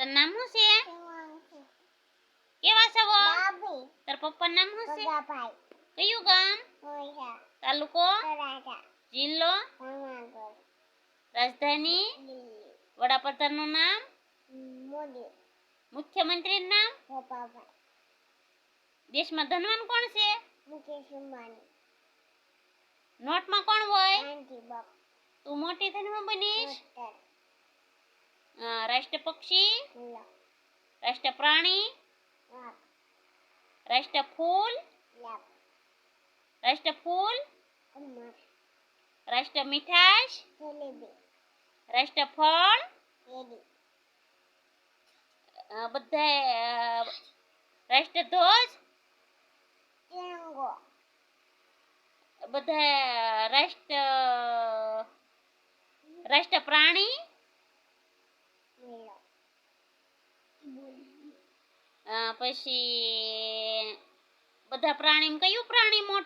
તારું નામ શું છે? કેવા છો? તાર પપ્પાનું નામ શું છે? કયું ગામ? તાલુકો? જિલ્લો? રાજધાની? વડાપ્રધાનનું નામ? મુખ્યમંત્રીનું નામ? દેશમાં ધનવાન કોણ છે? નોટમાં કોણ હોય? તું મોટી થઈને હું બનીશ? રાષ્ટ્ર પક્ષી? રાષ્ટ્ર પ્રાણી? રાષ્ટ્ર ફૂલ? રાષ્ટ્ર ફૂલ? રાષ્ટ્ર મીઠાશ? રાષ્ટ્ર ફળ? બધા રાષ્ટ્ર ધ્વજ? બધા રાષ્ટ્ર પ્રાણી? પછી બધા પ્રાણીમાં કયું પ્રાણી મોટું?